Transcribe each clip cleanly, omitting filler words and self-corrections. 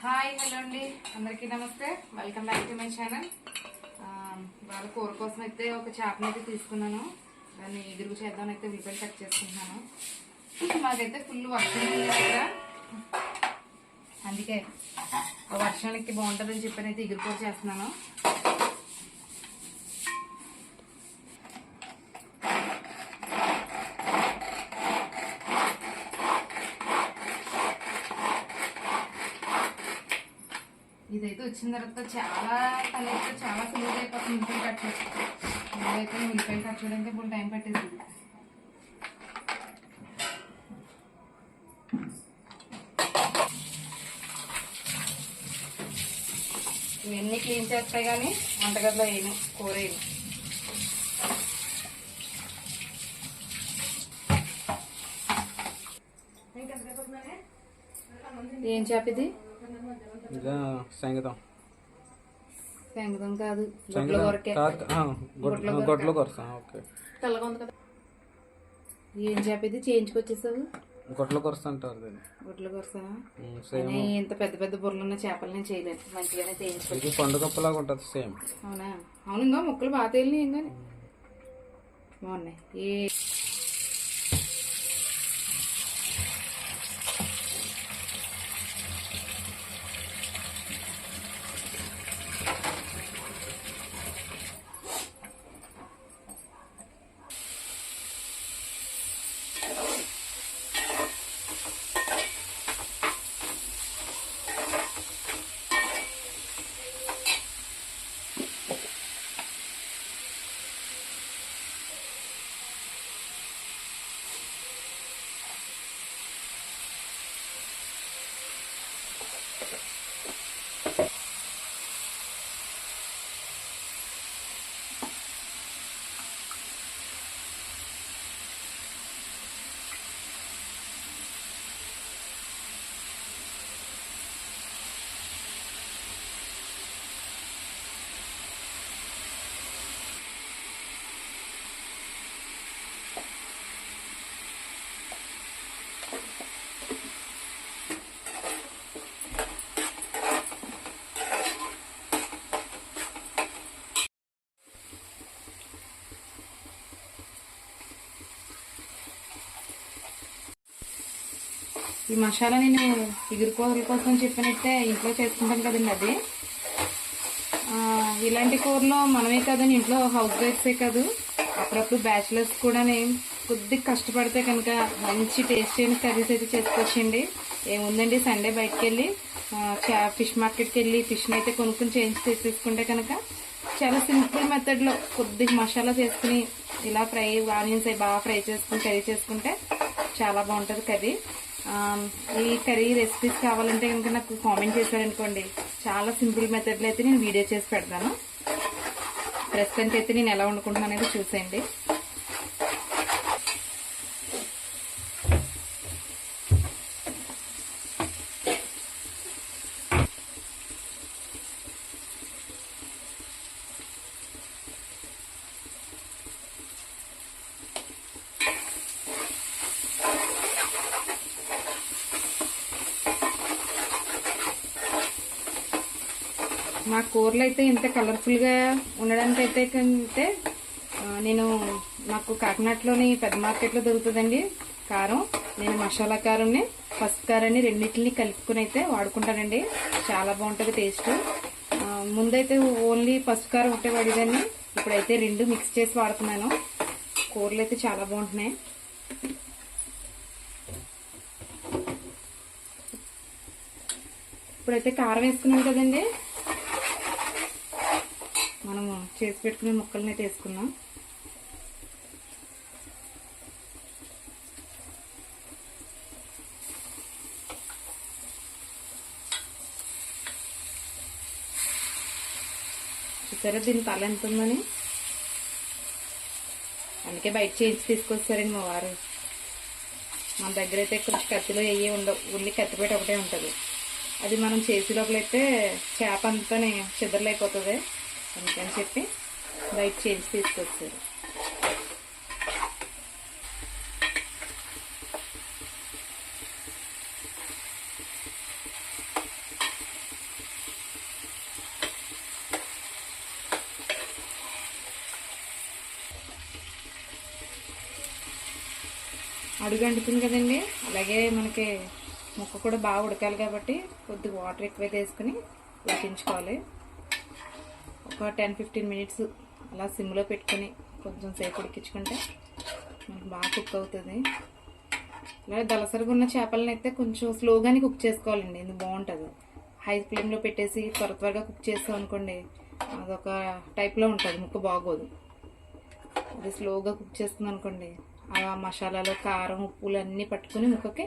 Hi hello అండి, అందరికీ నమస్తే. Welcome back to my channel. వాళ్ళ కూర కోసం అయితే ఒక చేపను అయితే తీసుకున్నాను. దాన్ని ఎగురు చేద్దామని అయితే ఉల్లిపాయలు కట్ చేసుకుంటున్నాను. మాకైతే ఫుల్ వర్షం ఉంది కదా, అందుకే వర్షానికి బాగుంటుందని చెప్పని అయితే ఎగురు కూర చేస్తున్నాను. ఇదైతే వచ్చిన తర్వాత చాలా పని అయితే చాలా సులువుగా అయిపోతుంది. ఉల్లిపాయలు కట్ చేసుకో, ఇదైతే ఉల్లిపాయలు కట్ చేయడానికి ఇప్పుడు టైం పట్టేసింది. ఇవన్నీ క్లీన్ చేస్తాయి కానీ వంటగదిలో వేయను, కూర వేయను. ఏం చేప ఇది? సంగీతం సంగీతం కాదు, గొడ్ల కొరస. ఓకే, తెల్లగా ఉంది కదా. ఏం చేప ఇది? చేయించుకొచ్చేసావు? గొడ్ల కొరస అంటారు. గుడ్ల కొరస. ఇంత పెద్ద పెద్ద బుర్రలున్న చేపలు నేను చేయలేదు, మంచిగానే చేయించుకోవచ్చు. పండుగప్పలాగా ఉంటుంది సేమ్. అవునా? అవును, ఇంకా ముక్కలు బాగా తేలినాయి, ఏం కానీ బాగున్నాయి. ఈ మసాలా నేను ఎగురు కూరల కోసం చెప్పినట్టే ఇంట్లో చేసుకుంటాం కదండి. అది ఇలాంటి కూరలో మనమే కదండి, ఇంట్లో హౌస్ వైఫ్సే కాదు, అప్పుడప్పుడు బ్యాచిలర్స్ కూడా కొద్దిగా కష్టపడితే కనుక మంచి టేస్టీ అయిన కర్రీస్ అయితే చేసుకోవచ్చండి. ఏముందండి, సండే బయటకు వెళ్ళి ఫిష్ మార్కెట్కి వెళ్ళి ఫిష్ని అయితే కొనుక్కుని చేసేసుకుంటే కనుక చాలా సింపుల్ మెథడ్లో కొద్దిగా మసాలా చేసుకుని ఇలా ఆనియన్స్ అవి బాగా ఫ్రై చేసుకుని కర్రీ చేసుకుంటే చాలా బాగుంటుంది కర్రీ. ఈ కర్రీ రెసిపీస్ కావాలంటే కనుక నాకు కామెంట్ చేశారనుకోండి, చాలా సింపుల్ మెథడ్లో అయితే నేను వీడియో చేసి పెడతాను. ప్రస్తుతానికి అయితే నేను ఎలా వండుకుంటున్నాను అనేది చూసేయండి. మా కూరలు అయితే ఇంత కలర్ఫుల్గా ఉండడానికి అయితే కంటే నేను నాకు కాకినాడలోని పెద్ద మార్కెట్లో దొరుకుతుందండి కారం. నేను మసాలా కారంని పసుపు కారాన్ని రెండింటిని కలుపుకుని అయితే వాడుకుంటానండి. చాలా బాగుంటుంది టేస్ట్. ముందైతే ఓన్లీ పసుపు కారం ఒకటే వాడేదాన్ని, ఇప్పుడైతే రెండు మిక్స్ చేసి వాడుతున్నాను. కూరలు అయితే చాలా బాగుంటున్నాయి. ఇప్పుడైతే కారం వేసుకున్నాం కదండి, మనము చేసి పెట్టుకునే ముక్కల్ని అయితే వేసుకున్నాం. చూసారా దీని తల ఎంత ఉందని? అందుకే బయట చేయించి తీసుకొస్తారండి మా వారు. మన దగ్గర అయితే కొంచెం కత్తిలో అయ్యే ఉండవు, ఉల్లి కత్తిపేట ఒకటే ఉంటుంది. అది మనం చేసే లోపలైతే చేప అంతా చిద్దర్లైపోతుంది, అందుకని చెప్పి బయట చేసి తీసుకొచ్చారు. అడుగు అంటుతుంది కదండి, అలాగే మనకి ముక్క కూడా బాగా ఉడకాలి కాబట్టి కొద్దిగా వాటర్ ఎక్కువైతే వేసుకుని ఉడికించుకోవాలి. ఒక 10-15 మినిట్స్ అలా సిమ్లో పెట్టుకొని కొంచెం సేపు ఉడికించుకుంటే మనకు బాగా కుక్ అవుతుంది. అలాగే దలసరిగా ఉన్న చేపలను అయితే కొంచెం స్లోగానే కుక్ చేసుకోవాలండి, ఇది బాగుంటుంది. హై ఫ్లేమ్లో పెట్టేసి త్వరగా కుక్ చేస్తాం అనుకోండి, అదొక టైప్లో ఉంటుంది, ముక్క బాగోదు. అది స్లోగా కుక్ చేస్తుంది అనుకోండి, ఆ మసాలాలో కారం ఉప్పులు అన్నీ పట్టుకుని ముక్కకి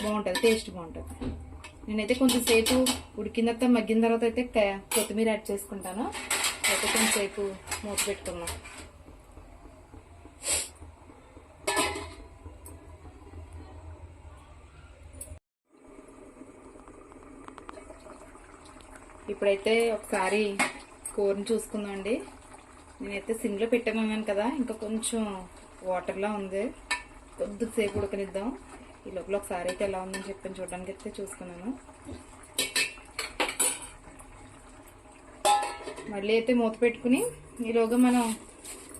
బాగుంటుంది, టేస్ట్ బాగుంటుంది. నేనైతే కొంచెం సేపు ఉడికిన తర్వాత మగ్గిన తర్వాత అయితే కొత్తిమీర యాడ్ చేసుకుంటాను. అయితే కొంచెం సేపు మూత పెట్టుకున్నాం. ఇప్పుడైతే ఒకసారి కూరని చూసుకుందాం అండి. నేనైతే సిమ్లో పెట్టాను కదా, ఇంకా కొంచెం వాటర్లా ఉంది, కొద్దిసేపు ఉడకనిద్దాం. ఈ లోపల ఒకసారి అయితే ఎలా ఉందని చెప్పని చూడడానికి అయితే చూసుకున్నాను. మళ్ళీ అయితే మూత పెట్టుకుని ఈలోగా మనం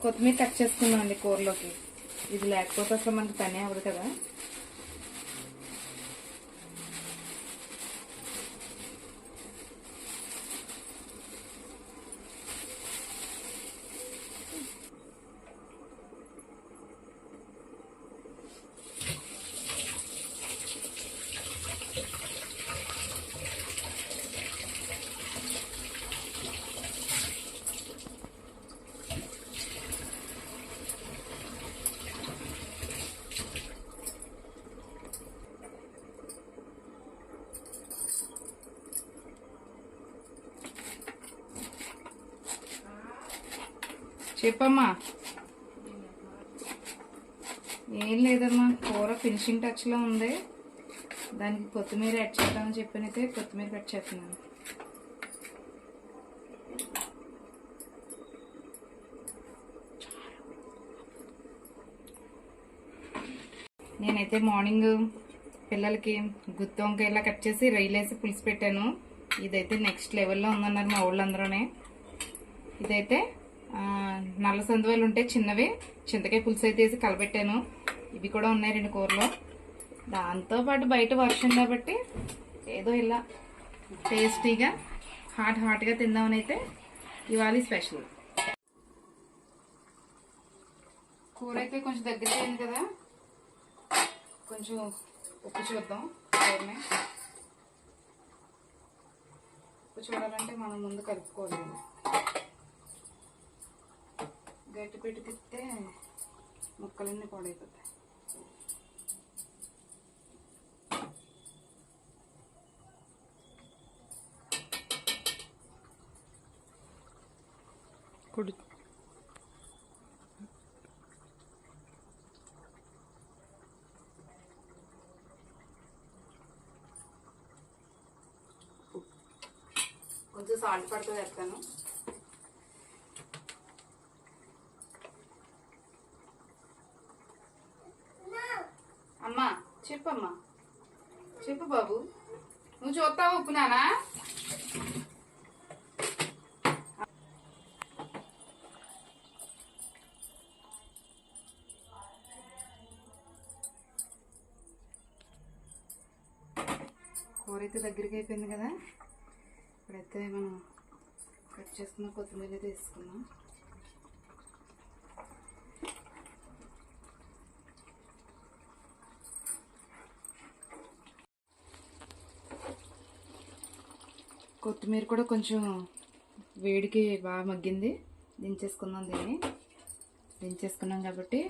కొత్తిమీర కట్ చేసుకుందాం అండి కూరలోకి. ఇది లేకపోతే అసలు మనకి పని అవ్వదు కదా. చెప్పమ్మా. ఏం లేదమ్మా, కూర ఫినిషింగ్ టచ్లో ఉంది, దానికి కొత్తిమీర యాడ్ చేద్దామని చెప్పినైతే కొత్తిమీర కట్ చేస్తున్నాను. నేనైతే మార్నింగ్ పిల్లలకి గుత్తి వంకాయ ఇలా కట్ చేసి రొయ్యలేసి పులుసు పెట్టాను. ఇదైతే నెక్స్ట్ లెవెల్లో ఉందన్నారు మా ఊళ్ళందరూనే. ఇదైతే నల్ల సందువాలు ఉంటే చిన్నవి చింతకాయ పులుసు అయితే వేసి కలబెట్టాను. ఇవి కూడా ఉన్నాయి 2 కూరలు. దాంతోపాటు బయట వర్షం కాబట్టి ఏదో ఇలా టేస్టీగా హాట్గా తిందామని అయితే ఇవాళ స్పెషల్. కూర అయితే కొంచెం దగ్గర అయింది కదా, కొంచెం ఉప్పు చూద్దాం. కూరని ఉప్పు చూడాలంటే మనం ముందు కలుపుకోవాలి. గట్టి పెట్టి తిప్పితే ముక్కలన్నీ పాడైపోతాయి. కుడి కొంచెం సాల్ట్ పడుతుంది వేస్తాను. అమ్మా చెప్పమ్మా, చెప్పు బాబు. నువ్వు చూస్తావు ఉప్పు నానా? కూర అయితే దగ్గరికి అయిపోయింది కదా. ఇప్పుడైతే మనం కట్ చేసుకున్న కొత్తిమీర అయితే వేసుకున్నాం. కొత్తిమీర కూడా కొంచెం వేడికి బాగా మగ్గింది, దించేసుకుందాం. దించేసుకున్నాం కాబట్టి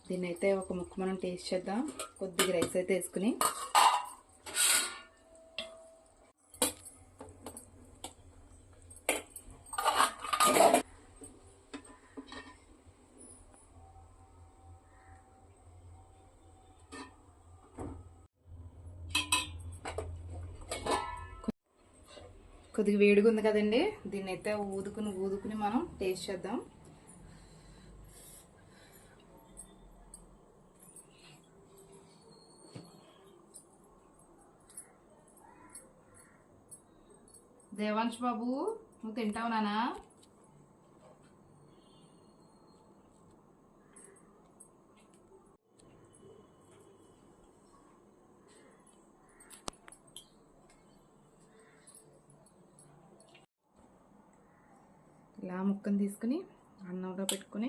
దీన్ని అయితే ఒక ముక్క మనం టేస్ట్ చేద్దాం. కొద్దిగా రైస్ అయితే వేసుకుని కొద్దిగా వేడిగా ఉంది కదండి, దీన్ని అయితే ఊదుకుని మనం టేస్ట్ చేద్దాం. దేవాంశ్ బాబు, నువ్వు తింటావు నానా? ఇలా ముక్కను తీసుకుని అన్నంలో పెట్టుకుని